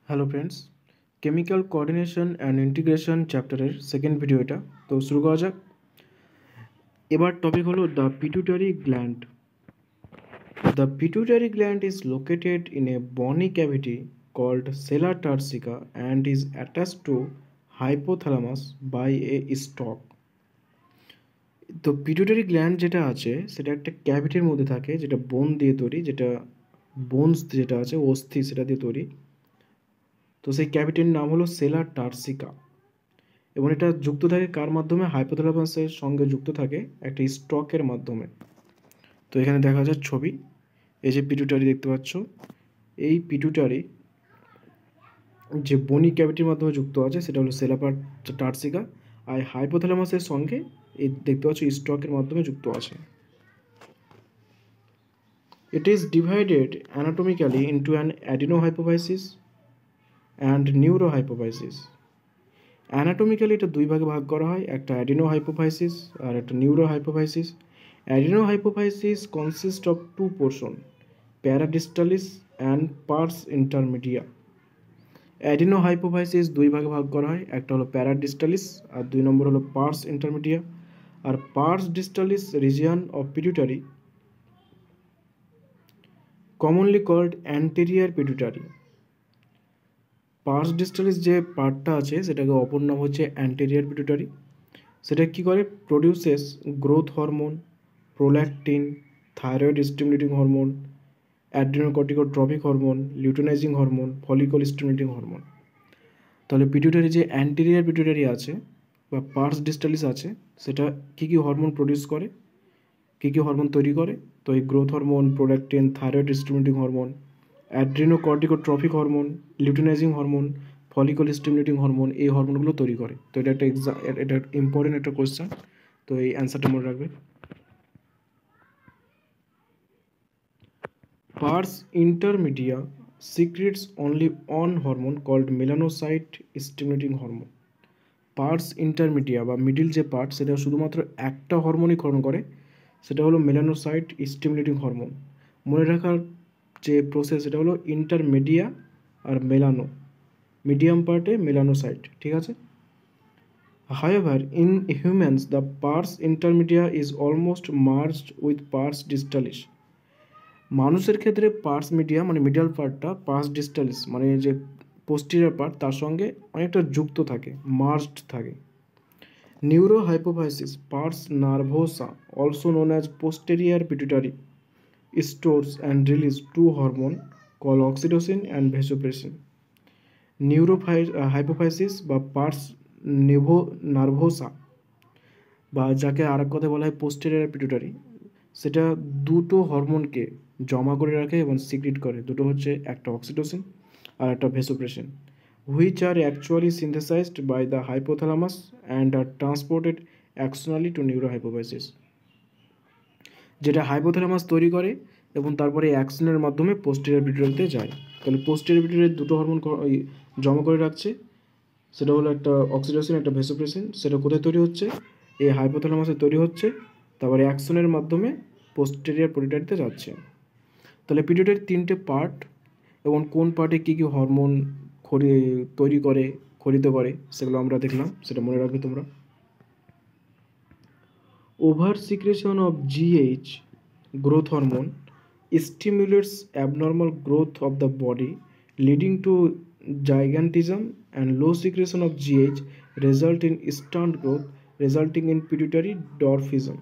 Hello friends, chemical coordination and integration চ্যাপ্টারের second video এটা। তো শুরু করা যাক। এবার টপিক হলো the pituitary gland. The pituitary gland is located in a bony cavity called sella turcica and is attached to hypothalamus by a stalk. তো pituitary gland যেটা আছে সেটা একটা ক্যাভিটির মধ্যে থাকে, যেটা বোন দিয়ে তৈরি, যেটা বোনস যেটা আছে অস্থি সেটা দিয়ে তৈরি। তো সেই ক্যাভিটির নাম হলো সেলা টার্সিকা এবং এটা যুক্ত থাকে কার মাধ্যমে? হাইপোথ্যালামাসের সঙ্গে যুক্ত থাকে একটা স্টকের মাধ্যমে। তো এখানে দেখা যাচ্ছে ছবি, এই যে পিটুইটারি দেখতে পাচ্ছ, এই পিটুইটারি যে বনি ক্যাভিটির মাধ্যমে যুক্ত আছে সেটা হলো সেলা টার্সিকা, আর হাইপোথ্যালামাসের সঙ্গে এই দেখতে পাচ্ছ স্টকের মাধ্যমে যুক্ত আছে। It is divided anatomically into an adenohypophysis and neurohypophysis. Anatomically এটা দুই ভাগে ভাগ করা হয়, একটা অ্যাডিনোহাইপোফাইসিস আর একটা neurohypophysis. Adenohypophysis consist of two portion, pars distalis and pars intermedia. Adenohypophysis দুই ভাগে ভাগ করা হয়, একটা হলো প্যারাডিস্টালিস আর দুই নম্বর হলো পার্স ইন্টারমিডিয়া। আর pars distalis region of pituitary commonly called anterior pituitary. Pars distalis যে পার্টটা আছে সেটাকে অপর নাম হচ্ছে অ্যান্টেরিয়ার পিটুইটারি। সেটা কী করে? Produces growth hormone, prolactin, thyroid stimulating hormone, adrenocorticotropic hormone, luteinising hormone, follicle stimulating hormone. তাহলে পিটুইটারি যে অ্যান্টেরিয়ার পিটুইটারি আছে বা পার্স ডিস্টালিস আছে, সেটা কী কী হরমোন প্রডিউস করে, কী কী হরমোন তৈরি করে? তো এই growth hormone, prolactin, thyroid stimulating hormone, adrenocorticotropic hormone, luteinising hormone, follicle stimulating hormone, এই হরমোনগুলো তৈরি করে। তো এটা একটা এটা ইম্পর্টেন্ট একটা কোয়েশ্চেন, তো এই অ্যান্সারটা মনে রাখবে। Pars intermedia secretes only one hormone called melanocyte stimulating hormone. Pars intermedia বা মিডিল যে পার্ট সেটা শুধুমাত্র একটা হরমোনই ক্ষরণ করে, সেটা হলো মেলানোসাইট স্টিমুলেটিং হরমোন। মনে রাখার যে প্রসেস সেটা হলো ইন্টারমিডিয়া আর মেলানো, মিডিয়াম পার্টে মেলানোসাইট, ঠিক আছে? However, in humans, the pars intermedia is almost merged with pars distalis. মানুষের ক্ষেত্রে পার্স মিডিয়া মানে মিডিয়াল পার্টটা পার্স ডিস্টালিস মানে যে পোস্টিরিয়র পার্ট তার সঙ্গে অনেকটা যুক্ত থাকে, মার্জড থাকে। Neuro hypophysis pars nervosa also known as posterior pituitary stores and release two hormone call oxytocin and vasopressin. Hypophysis বা পার্স নার্ভোসা বা যাকে আর এক কথায় বলা হয় পোস্টেরিয়র পিটুইটারি, সেটা দুটো হরমোনকে জমা করে রাখে এবং সিক্রিট করে। দুটো হচ্ছে একটা অক্সিটোসিন আর একটা vasopressin, which are actually synthesized by the hypothalamus and are transported axonally to neurohypophysis. যেটা হাইপোথ্যালামাস তৈরি করে এবং তারপরে অ্যাকশনের মাধ্যমে পোস্টেরিয়র পিটুইটারিতে যায়। তাহলে পোস্টেরিয়র পিটুইটারি দুটো হরমোন জমা করে রাখছে, সেটা হলো একটা অক্সিটোসিন একটা ভেসোপ্রেসিন। সেটা কোথায় তৈরি হচ্ছে? এই হাইপোথ্যালামাসে তৈরি হচ্ছে, তারপরে অ্যাকশনের মাধ্যমে পোস্টেরিয়র পিটুইটারিতে যাচ্ছে। তাহলে পিটুইটারির তিনটে পার্ট এবং কোন পার্টে কী কী হরমোন তৈরি করে, খরিত করে, সেগুলো আমরা দেখলাম, সেটা মনে রাখবে তোমরা। Over secretion of GH growth hormone stimulates abnormal growth of the body leading to gigantism, and low secretion of GH result in stunt growth resulting in pituitary dwarfism.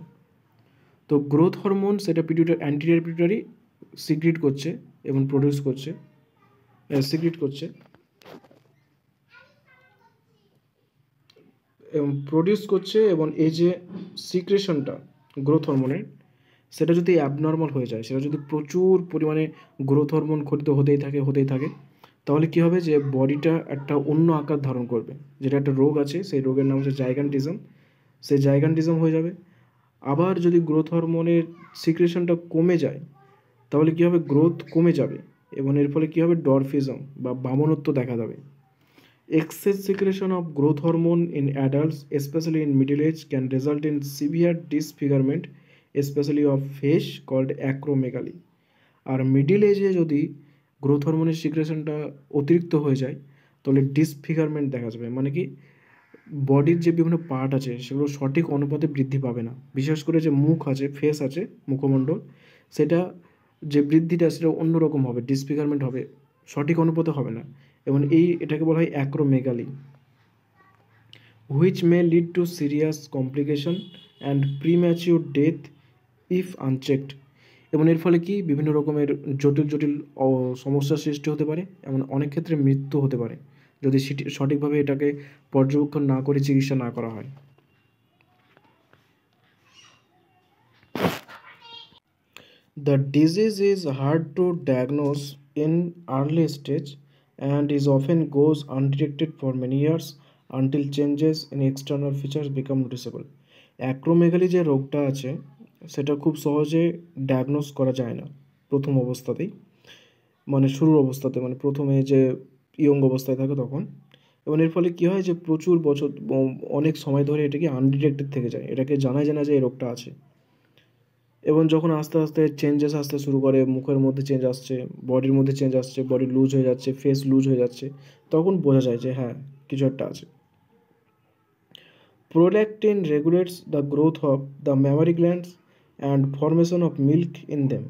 তো গ্রোথ হরমোন সেটা অ্যান্টেরিয়র পিটুইটারি সিক্রিট করছে এবং produce করছে, secrete করছে এবং produce করছে, এবং এই যে সিক্রেশনটা গ্রোথ হরমোনের সেটা যদি অ্যাবনর্মাল হয়ে যায়, সেটা যদি প্রচুর পরিমাণে গ্রোথ হরমোন খরিত হতেই থাকে, তাহলে কী হবে? যে বডিটা একটা অন্য আকার ধারণ করবে, যেটা একটা রোগ আছে, সেই রোগের নাম হচ্ছে জাইগান্টিজম, সেই জাইগান্টিজম হয়ে যাবে। আবার যদি গ্রোথ হরমোনের সিক্রেশনটা কমে যায়, তাহলে কী হবে? গ্রোথ কমে যাবে এবং এর ফলে কী হবে? ডরফিজম বা বামনত্ব দেখা দেবে। Excess secretion of growth hormone in adults, especially in middle age, can result in severe disfigurement, especially of face, called acromegaly. আর মিডিল এজে যদি গ্রোথ হরমোনের সিক্রেশনটা অতিরিক্ত হয়ে যায়, তাহলে ডিসফিগারমেন্ট দেখা যাবে। মানে কি, বডির যে বিভিন্ন পার্ট আছে সেগুলো সঠিক অনুপাতে বৃদ্ধি পাবে না। বিশেষ করে যে মুখ আছে, ফেস আছে, মুখমণ্ডল, সেটা যে বৃদ্ধিটা সেটা অন্যরকম হবে, ডিসফিগারমেন্ট হবে, সঠিক অনুপাতে হবে না। এবং এটাকে বলা হয় acromegaly, which may lead to serious complication and premature death if unchecked. এবং এর ফলে কি বিভিন্ন রকমের জটিল জটিল সমস্যার সৃষ্টি হতে পারে, এমন অনেক ক্ষেত্রে মৃত্যু হতে পারে যদি সঠিকভাবে এটাকে পর্যবেক্ষণ না করে চিকিৎসা না করা হয়। The disease is hard to diagnose in early stage and is often goes undetected for many years until changes in external features become noticeable. Acromegaly যে রোগটা আছে সেটা খুব সহজে ডায়াগনোস করা যায় না প্রথম অবস্থাতেই, মানে শুরুর অবস্থাতে, মানে প্রথমে যে ইয়ং অবস্থায় থাকে তখন। এবং এর ফলে কী হয় যে প্রচুর বছর অনেক সময় ধরে এটাকে আনডিটেক্টেড থেকে যায়, এটাকে জানাই যায় না যে এই রোগটা আছে। এবং যখন আস্তে আস্তে চেঞ্জেস আসতে শুরু করে, মুখের মধ্যে চেঞ্জ আসছে, বডির মধ্যে চেঞ্জ আসছে, বডি লুজ হয়ে যাচ্ছে, ফেস লুজ হয়ে যাচ্ছে, তখন বোঝা যায় যে হ্যাঁ কিছু একটা আছে। Prolactin regulates the growth of the mammary glands and formation of milk in them.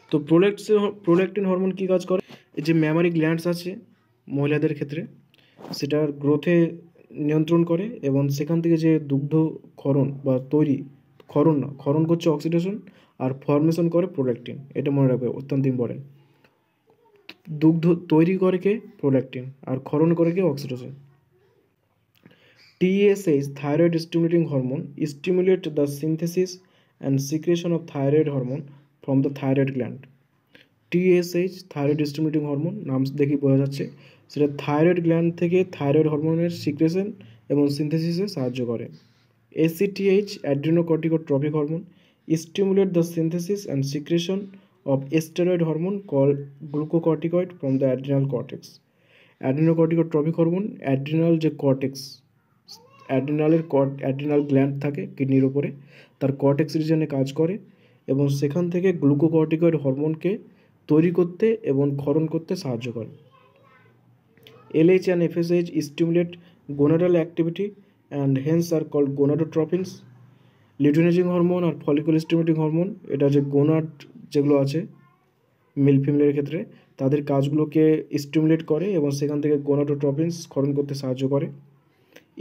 তো প্রোল্যাক্টিন হরমোন কী কাজ করে, যে ম্যামারি গ্ল্যান্ডস আছে মহিলাদের ক্ষেত্রে, সেটার গ্রোথে নিয়ন্ত্রণ করে এবং সেখান থেকে যে দুগ্ধ ক্ষরণ বা তৈরি, ক্ষরণ করছে অক্সিডেশন, আর ফর্মেশন করে প্রোল্যাক্টিন। এটা মনে রাখবে, অত্যন্ত ইম্পর্টেন্ট। দুগ্ধ তৈরি করে কে, প্রোল্যাক্টিন, আর ক্ষরণ করে কে, oxidation. TSH, thyroid stimulating hormone, stimulate the synthesis and secretion of thyroid hormone from the thyroid gland. TSH, thyroid stimulating hormone, নাম দেখেই বোঝা যাচ্ছে, সেটা থাইরয়েড গ্ল্যান্ড থেকে থাইরয়েড হরমোনের সিক্রেশন এবং সিনথেসিসে সাহায্য করে। ACTH, adrenocorticotropic hormone, stimulate the synthesis and secretion of steroid hormone called glucocorticoid from the adrenal cortex. Adrenocorticotropic hormone, adrenal যে কর্টেক্স, অ্যাড্রিনাল গ্ল্যান্ড থাকে কিডনির ওপরে, তার কর্টেক্স রিজনে কাজ করে এবং সেখান থেকে গ্লুকোকর্টিকয়েড হরমোনকে তৈরি করতে এবং ক্ষরণ করতে সাহায্য করে। LH and FSH stimulate gonadal activity and hence are called gonadotropins. Luteinizing hormone আর ফলিকুল স্টিমুলেটিং হরমোন, এটা যে গোনাড যেগুলো আছে মেল ফিমেলের ক্ষেত্রে, তাদের কাজগুলোকে স্টিমুলেট করে এবং সেখান থেকে গোনাডোট্রপিনস ক্ষরণ করতে সাহায্য করে।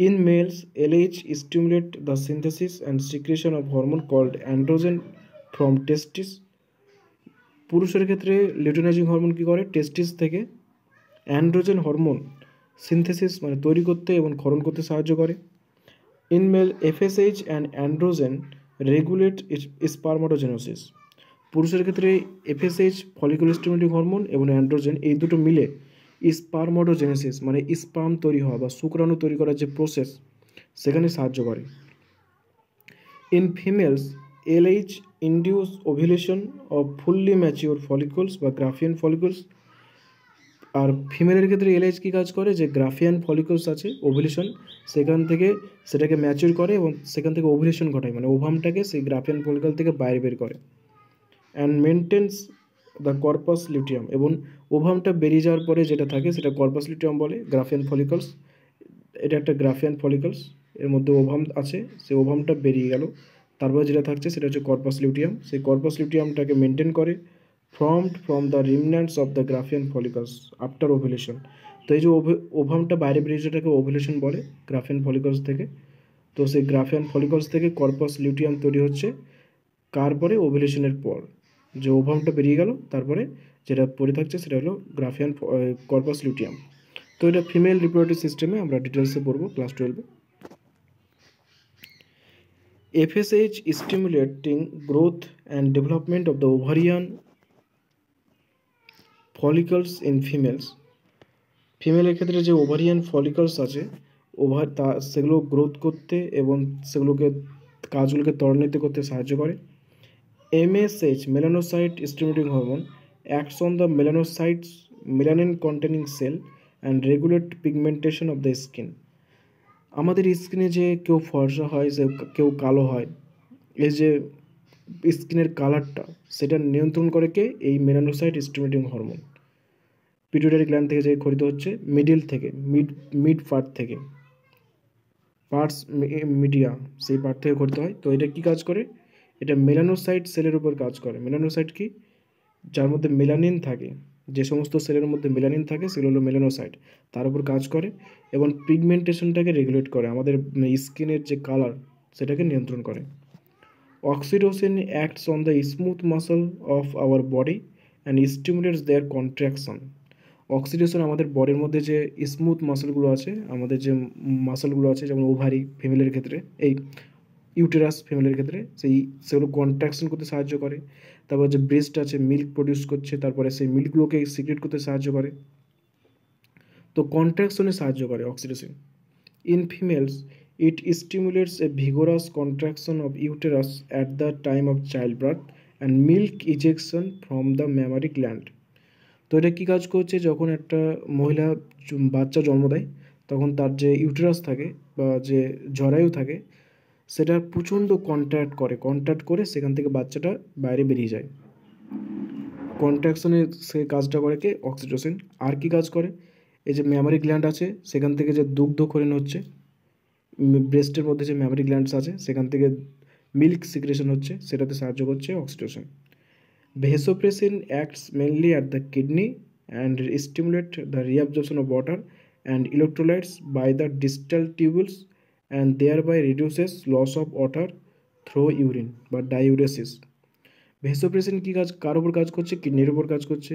In males, LH stimulate the synthesis and secretion of hormone called androgen from testis. পুরুষের ক্ষেত্রে লিউটিনাইজিং হরমোন কী করে, টেস্টিস থেকে অ্যান্ড্রোজেন হরমোন সিনথেসিস মানে তৈরি করতে এবং ক্ষরণ করতে সাহায্য করে। In male, FSH and androgen regulate spermatogenesis. পুরুষের ক্ষেত্রে FSH, ফলিকুল স্টিমুলেটিং হরমোন, এবং অ্যান্ড্রোজেন, এই দুটো মিলে স্পারমাটোজেনেসিস মানে স্পার্ম তৈরি হওয়া বা শুক্রাণু তৈরি করার যে প্রসেস, সেখানে সাহায্য করে। In females, LH induce ovulation of fully mature follicles বা গ্রাফিয়ান ফলিকলস। আর ফিমেলের ক্ষেত্রে LH কী কাজ করে, যে গ্রাফিয়ান ফলিকলস আছে, ওভুলেশন, সেখান থেকে সেটাকে ম্যাচিওর করে এবং সেখান থেকে ওভুলেশন ঘটায়, মানে ওভামটাকে সেই গ্রাফিয়ান ফলিকল থেকে বাইরে বের করে। And maintains the corpus luteum, এবং ওভামটা বেরিয়ে যাওয়ার পরে যেটা থাকে সেটা কর্পাস লিউটিয়াম বলে। গ্রাফিয়ান ফলিকলস, এটা একটা গ্রাফিয়ান ফলিকলস, এর মধ্যে ওভাম আছে, সেই ওভামটা বেরিয়ে গেল, তারপরে যেটা থাকছে সেটা হচ্ছে কর্পাস লিউটিয়াম। সেই কর্পাস লিউটিয়ামটাকে মেনটেন করে from the remnants of the Graafian follicles after ovulation. তো এই যে ওভামটা বাইরে বেরিয়ে যেটাকে ওভুলেশন বলে গ্রাফিয়ান ফলিকলস থেকে। তো সেই গ্রাফিয়ান ফলিকলস থেকে কর্পাস লিউটিয়াম তৈরি হচ্ছে কার পরে, ওভুলেশনের পর। যে ওভামটা বেরিয়ে গেল, তারপরে যেটা পড়ে থাকছে সেটা হলো গ্রাফিয়ান কর্পাস লিউটিয়াম। তো এটা ফিমেল রিপ্রোডাক্টিভ সিস্টেমে আমরা ডিটেলসে পড়বো class 12-এ। FSH stimulating growth and development of the ovarian follicles in females. ফিমেলের ক্ষেত্রে যে ওভারিয়ান ফলিকলস আছে, সেগুলো গ্রোথ করতে এবং সেগুলোকে কাজগুলোকে ত্বরান্বিত করতে সাহায্য করে। MSH, melanocyte stimulating hormone, acts on the melanocytes, melanin containing cell, and regulate pigmentation of the skin. আমাদের স্কিনে যে কেউ ফর্সা হয়, যে কেউ কালো হয়, এই যে স্কিনের কালারটা সেটা নিয়ন্ত্রণ করে কে? এই melanocyte stimulating hormone. Pituitary gland থেকে যে খরিত হচ্ছে মিডিল থেকে, মিড পার্ট থেকে, পার্টস মিডিয়া, সেই পার্ট থেকে খরিত হয়। তো এটা কি কাজ করে? এটা মেলানোসাইট সেলের উপর কাজ করে। মেলানোসাইট কি? যার মধ্যে মেলানিন থাকে, যে সমস্ত সেলের মধ্যে মেলানিন থাকে সেগুলো হলো মেলানোসাইট, তার উপর কাজ করে এবং পিগমেন্টেশনটাকে রেগুলেট করে, আমাদের স্কিনের যে কালার সেটাকে নিয়ন্ত্রণ করে। Oxytocin acts on the smooth muscle of our body and stimulates their contraction. Oxytocin আমাদের বডির মধ্যে যে স্মুথ মাসলগুলো আছে, আমাদের যে মাসলগুলো আছে, যেমন ওভারি ফিমেলের ক্ষেত্রে, এই ইউটেরাস ফিমেলের ক্ষেত্রে, সেগুলো কন্ট্রাকশন করতে সাহায্য করে। তারপর যে ব্রেস্ট আছে, মিল্ক প্রডিউস করছে, তারপরে সেই মিল্কগুলোকে সিক্রেট করতে সাহায্য করে। তো কন্ট্রাকশনে সাহায্য করে oxytocin. In females it stimulates A vigorous contraction of uterus at the time of child birth and milk ejection from the mammary gland. তো এটা কী কাজ করছে? যখন একটা মহিলা বাচ্চা জন্ম দেয় তখন তার যে ইউটেরাস থাকে বা যে জরায়ু থাকে সেটা প্রচণ্ড কন্ট্রাক্ট করে সেখান থেকে বাচ্চাটা বাইরে বেরিয়ে যায়। কন্ট্রাকশনে সে কাজটা করে কে? অক্সিটোসিন। আর কি কাজ করে? এই যে ম্যামারি গ্ল্যান্ড আছে সেখান থেকে যে দুগ্ধক্ষরণ হচ্ছে, ব্রেস্টের মধ্যে যে ম্যামারি গ্ল্যান্ডস আছে সেখান থেকে মিল্ক সিক্রেশন হচ্ছে, সেটাতে সাহায্য করছে oxytocin. Vasopressin acts mainly at the kidney and stimulate the reabsorption of water and electrolytes by the distal tubules and thereby reduces loss of water through urine বা diuresis. Vasopressin কী কাজ, কার উপর কাজ করছে? কিডনির উপর কাজ করছে।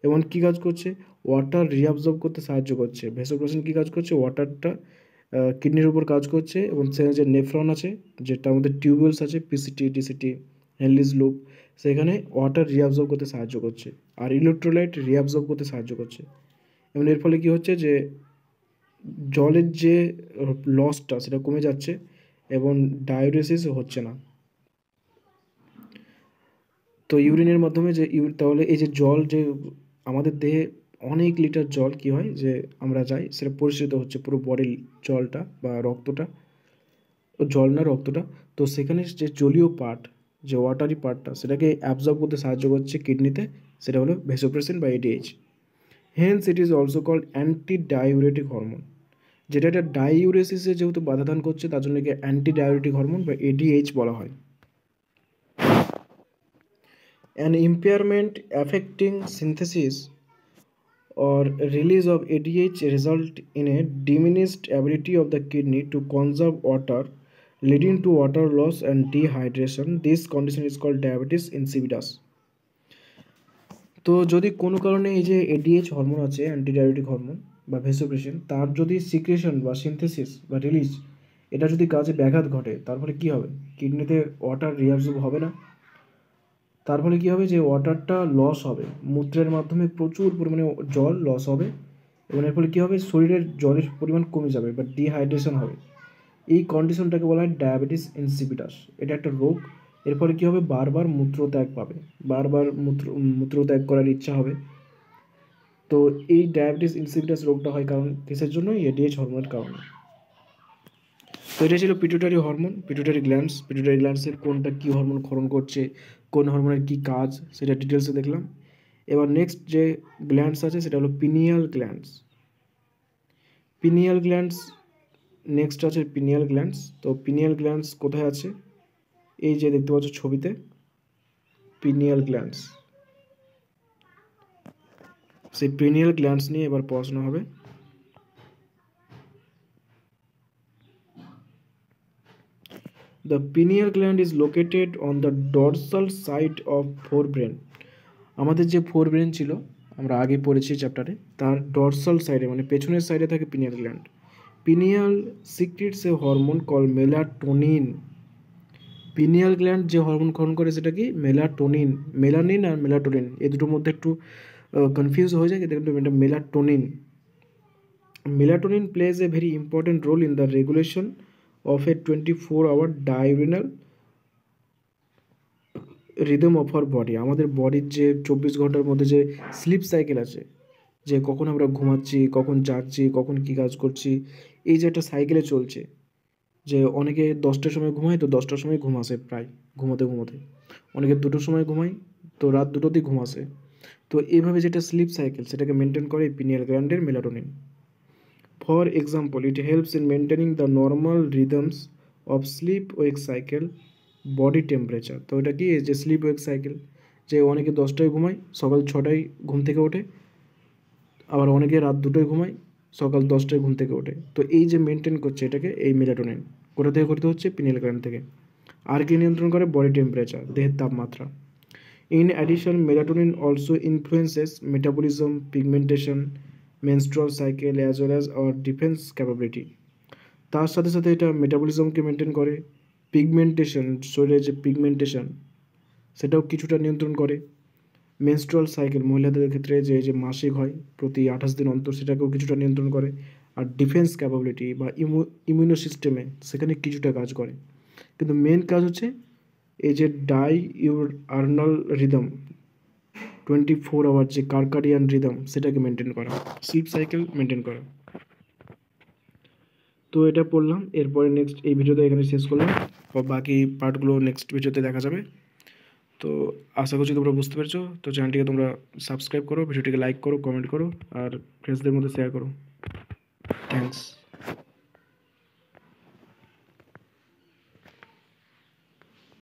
এবং কী কাজ করছে? ওয়াটার রিঅ্যাবজর্ব করতে সাহায্য করছে। ভেসোপ্রেসিন কী কাজ করছে? ওয়াটারটা কিডনির উপর কাজ করছে এবং সেখানে যে নেফ্রন আছে, যেটার মধ্যে টিউবওয়েলস আছে, পিসিটি, ডিসিটি, হেনলিজ লুপ, সেখানে ওয়াটার রিঅ্যাবজর্ব করতে সাহায্য করছে আর ইলেকট্রোলাইট রিঅ্যাবজর্ব করতে সাহায্য করছে। এবং এর ফলে কী হচ্ছে? যে জলের যে লসটা সেটা কমে যাচ্ছে এবং ডায়োরেসিস হচ্ছে না। তো ইউরিনের মাধ্যমে যে তাহলে এই যে জল, যে আমাদের দেহে অনেক লিটার জল কি হয় যে আমরা যাই সেটা পরিশোধিত হচ্ছে, পুরো বডির জলটা বা রক্তটা, জল না রক্তটা, তো সেখানে যে জলীয় পার্ট, যে ওয়াটারি পার্টটা সেটাকে অ্যাবজর্ব করতে সাহায্য করছে কিডনিতে, সেটা হলো ভেসোপ্রেসিন বা ADH. Hence it is also called anti diuretic hormone. যেটা একটা ডাইউরেসিসে যেহেতু বাধা দান করছে তার জন্য একে অ্যান্টি ডাইউরেটিক হরমোন বা এডিএইচ বলা হয়। An impairment affecting synthesis or release of ADH result in a diminished ability of the kidney to conserve water, leading to water loss and dehydration. This condition is called diabetes insipidus. তো যদি কোনো কারণে এই যে ADH hormone আছে, antidiabetic hormone বা vasopressin, তার যদি সিক্রেশন বা সিনথেসিস বা রিলিজ এটা যদি কাজে ব্যাঘাত ঘটে, তার ফলে কী হবে? কিডনিতে ওয়াটার রিঅ্যাবজর্ব হবে না, তার ফলে কী হবে? যে ওয়াটারটা লস হবে, মূত্রের মাধ্যমে প্রচুর পরিমাণে জল লস হবে এবং এর ফলে কী হবে? শরীরের জলের পরিমাণ কমে যাবে বা ডিহাইড্রেশন হবে। এই কন্ডিশনটাকে বলা হয় ডায়াবেটিস ইনসিপিটাস। এটা একটা রোগ। এর ফলে কী হবে? বারবার মূত্রত্যাগ পাবে, বারবার মূত্রত্যাগ করার ইচ্ছা হবে। তো এই ডায়াবেটিস ইনসিপিটাস রোগটা হয় কারণ কিসের জন্য? এডিএইচ হরমোনের কারণে। তো এটা ছিল pituitary hormone, pituitary glands. Pituitary গ্ল্যান্ডসের কোনটা কী হরমোন ক্ষরণ করছে, কোন হরমোনের কী কাজ, সেটা ডিটেলসে দেখলাম। এবার নেক্সট যে গ্ল্যান্ডস আছে সেটা হলো pineal glands. Pineal glands next আছে পিনিয়াল গ্ল্যান্ডস। তো পিনিয়াল গ্ল্যান্ডস কোথায় আছে? এই যে দেখতে পাচ্ছ ছবিতে, পিনিয়াল গ্ল্যান্ডস। সেই পিনিয়াল গ্ল্যান্ডস নিয়ে এবার পড়াশোনা হবে। The pineal gland is located on the dorsal side of forebrain. আমাদের যে ফোরব্রেন ছিল, আমরা আগে পড়েছি চ্যাপ্টারে, তার ডরসাল সাইডে মানে পেছনের সাইডে থাকে pineal gland. Pineal secretes a hormone call melatonin. Pineal gland যে হরমোন ক্ষরণ করে সেটা কি? মেলাটোনিন। মেলানিন আর মেলাটোনিন এই দুটোর মধ্যে একটু কনফিউজ হয়ে যায়, কিন্তু এটা melatonin. Melatonin plays a very important role in the regulation of a 24-hour diurnal rhythm of our body. আমাদের বডির যে 24 ঘন্টার মধ্যে যে স্লিপ সাইকেল আছে, যে কখন আমরা ঘুমাচ্ছি, কখন জাগছি, কখন কী কাজ করছি, এই যে একটা সাইকেলে চলছে, যে অনেকে 10টার সময় ঘুমায়, তো 10টার সময় ঘুম আসে প্রায় ঘুমোতে ঘুমোতে। অনেকে 2টোর সময় ঘুমায়, তো রাত 2টোতেই ঘুম আসে। তো এইভাবে যেটা স্লিপ সাইকেল সেটাকে মেনটেন করে পিনিয়াল গ্ল্যান্ডের melatonin. For example, it helps in maintaining the normal rhythms of sleep wake cycle, body temperature. তো এটা কি, এই যে স্লিপ ওয়েক সাইকেল, যে অনেকে 10টায় ঘুমায়, সকাল 6টায় ঘুম থেকে ওঠে, আবার অনেকে রাত 2টোয় ঘুমায়, সকাল 10টায় ঘুম থেকে ওঠে। তো এই যে মেনটেন করছে এটাকে এই মেলাটোনিন, কোথা থেকে করতে হচ্ছে, পিনিয়াল গ্ল্যান্ড থেকে। আর কি নিয়ন্ত্রণ করে, বডি টেম্পারেচার, দেহের তাপমাত্রা। In addition, melatonin also influences metabolism, pigmentation, menstrual cycle as well as our defense capability. তার সাথে সাথে এটা মেটাবলিজমকে মেনটেন করে, পিগমেন্টেশন, শরীরের যে পিগমেন্টেশন সেটাও কিছুটা নিয়ন্ত্রণ করে, মেনস্ট্রুয়াল সাইকেল, মহিলাদের ক্ষেত্রে যে যে মাসিক হয় প্রতি 28 দিন অন্তর, সেটাকেও কিছুটা নিয়ন্ত্রণ করে। আর ডিফেন্স ক্যাপাবিলিটি বা ইমিউনো সিস্টেমে সেখানে কিছুটা কাজ করে। কিন্তু মেন কাজ হচ্ছে এই যে ডাইউরার্নাল রিদম, 24 আওয়ার যে কার্কাডিয়ান রিদম সেটাকে মেনটেন করা, স্লিপ সাইকেল মেনটেন করা। তো এটা পড়লাম, এরপরে নেক্সট এই ভিডিওতে এখানে শেষ করলাম, বাকি পার্টগুলো নেক্সট ভিডিওতে দেখা যাবে। তো আশা করছি তোমরা বুঝতে পেরেছো। তো চ্যানেলটিকে তোমরা সাবস্ক্রাইব করো, ভিডিওটিকে লাইক করো, কমেন্ট করো, আর ফ্রেন্ডসদের মধ্যে শেয়ার করো। থ্যাংকস।